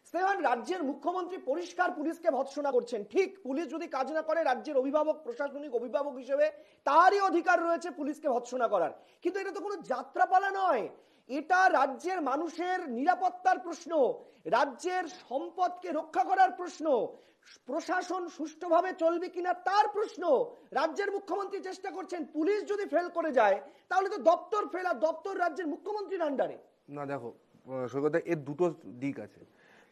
স্নেহান, রাজ্যের মুখ্যমন্ত্রী পরিষ্কার পুলিশকে ভৎসনা করছেন। ঠিক, পুলিশ যদি কাজ না করে রাজ্যের অভিভাবক, প্রশাসনিক অভিভাবক হিসেবে তারই অধিকার রয়েছে পুলিশকে ভৎসনা করার। কিন্তু এটা তো কোনো যাত্রাপালা নয়, এটা রাজ্যের মানুষের নিরাপত্তার প্রশ্ন, রাজ্যের সম্পদকে রক্ষা করার প্রশ্ন, প্রশাসন সুষ্ঠুভাবে চলবে কিনা তার প্রশ্ন। রাজ্যের মুখ্যমন্ত্রী চেষ্টা করছেন, পুলিশ যদি ফেল করে যায় তাহলে তো দপ্তর ফেল, আর দপ্তর রাজ্যের মুখ্যমন্ত্রীর আন্ডারে। না দেখো সৈকত, এর দুটো দিক আছে।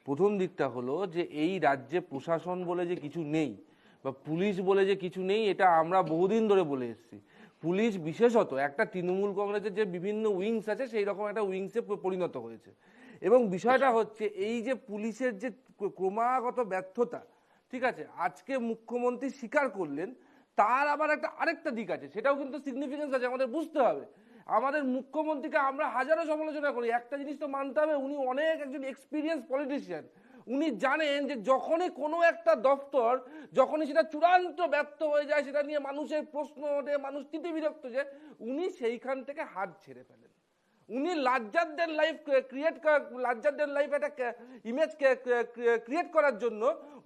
প্রথম দিকটা হলো যে এই রাজ্যে প্রশাসন বলে যে কিছু নেই বা পুলিশ বলে যে কিছু নেই, এটা আমরা বহুদিন ধরে বলে এসেছি। পুলিশ বিশেষত একটা তৃণমূল কংগ্রেসের যে বিভিন্ন উইংস আছে সেই রকম একটা উইংসে পরিণত হয়েছে। এবং বিষয়টা হচ্ছে এই যে পুলিশের যে ক্রমাগত ব্যর্থতা, ঠিক আছে, আজকে মুখ্যমন্ত্রী স্বীকার করলেন, তার আবার আরেকটা দিক আছে, সেটাও কিন্তু সিগনিফিকেন্স আছে, আমাদের বুঝতে হবে। আমাদের মুখ্যমন্ত্রীকে আমরা হাজারো সমালোচনা করি, একটা জিনিস তো মানতে হবে, উনি অনেক একজন এক্সপিরিয়েন্স পলিটিশিয়ান। উনি জানেন যে যখনই কোনো একটা দপ্তর, যখনই সেটা চূড়ান্ত ব্যর্থ হয়ে যায়, সেটা নিয়ে মানুষের প্রশ্ন ওঠে, মানুষ তিতিবিরক্ত যায়, উনি সেইখান থেকে হাত ছেড়ে ফেলেন। উনি লার্জার দেন লাইফ একটা ইমেজ ক্রিয়েট করার জন্য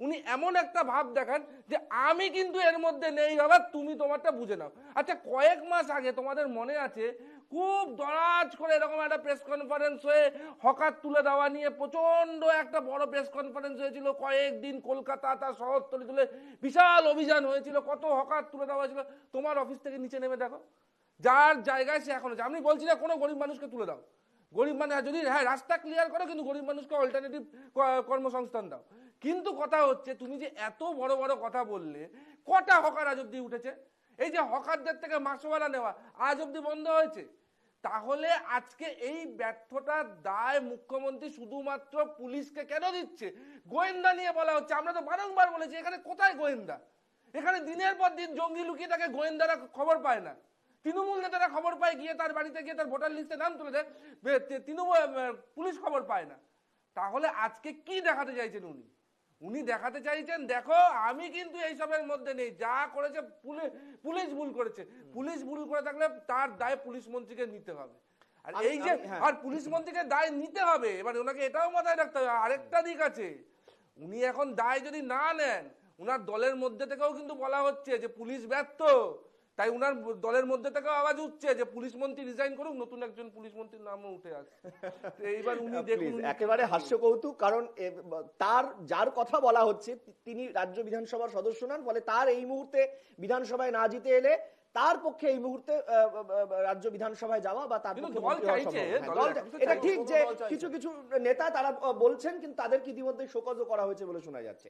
উনি এমন একটা ভাব দেখান যে আমি কিন্তু এর মধ্যে নেই, বাবা তুমি তোমারটা বুঝে নাও। আচ্ছা, কয়েক মাস আগে তোমাদের মনে আছে খুব দরাজ করে এরকম একটা প্রেস কনফারেন্স হয়ে হকার তুলে দেওয়া নিয়ে প্রচন্ড একটা বড় প্রেস কনফারেন্স হয়েছিল, কয়েকদিন কলকাতা তার শহরতলি তুলে বিশাল অভিযান হয়েছিল, কত হকার তুলে দেওয়া হয়েছিল। তোমার অফিস থেকে নিচে নেমে দেখো, যার জায়গায় সে এখন আছে। আমি বলছি না কোনো গরিব মানুষকে তুলে দাও, গরিব মানে যদি হ্যাঁ রাস্তা ক্লিয়ার করো, কিন্তু গরিব মানুষকে অল্টারনেটিভ কর্মসংস্থান দাও। কিন্তু কথা হচ্ছে, তুমি যে এত বড় বড় কথা বললে, কটা হকার আজ অব্দি উঠেছে? এই যে হকারদের থেকে মাসওয়ালা নেওয়া আজ অব্দি বন্ধ হয়েছে। তাহলে আজকে এই ব্যর্থতার দায় মুখ্যমন্ত্রী শুধুমাত্র পুলিশকে কেন দিচ্ছে? গোয়েন্দা নিয়ে বলা হচ্ছে, আমরা তো বারংবার বলেছি এখানে কোথায় গোয়েন্দা? এখানে দিনের পর দিন জঙ্গি লুকিয়ে থাকে, গোয়েন্দারা খবর পায় না। তৃণমূল নেতারা খবর পায়, গিয়ে তার বাড়িতে গিয়ে তার ভোটার লিস্টে নাম তুলে দেয়, তৃণমূল পুলিশ খবর পায় না। তাহলে আজকে কি দেখাতে চাইছেন উনি? উনি দেখাতে চাইছেন দেখো আমি কিন্তু এইসবের মধ্যে নেই, যা করেছে পুলিশ ভুল করেছে। পুলিশ ভুল করে থাকলে তার দায় পুলিশ মন্ত্রীকে নিতে হবে। আর এই যে আর পুলিশ মন্ত্রীকে দায় নিতে হবে, এবার ওনাকে এটাও মাথায় রাখতে হবে আরেকটা দিক আছে। উনি এখন দায় যদি না নেন, উনার দলের মধ্যে থেকেও কিন্তু বলা হচ্ছে যে পুলিশ ব্যর্থ, তাই উনার দলের মধ্যে থেকেও আওয়াজ উঠছে যে পুলিশ মন্ত্রী রিজাইন করুক, নতুন একজন পুলিশ মন্ত্রীর নামও উঠে আসছে। এইবার উনি দেখুন, একেবারে হাস্য কৌতুক, কারণ তার যার কথা বলা হচ্ছে তিনি রাজ্য বিধানসভার সদস্য নন, ফলে তার এই মুহূর্তে বিধানসভায় না জিতে এলে তার পক্ষে এই মুহূর্তে রাজ্য বিধানসভায় যাওয়া বা তার পক্ষে মন্ত্রী হওয়া সম্ভব। এটা ঠিক যে কিছু কিছু নেতা তারা বলছেন, কিন্তু তাদেরকে ইতিমধ্যে শোকজও করা হয়েছে বলে শোনা যাচ্ছে।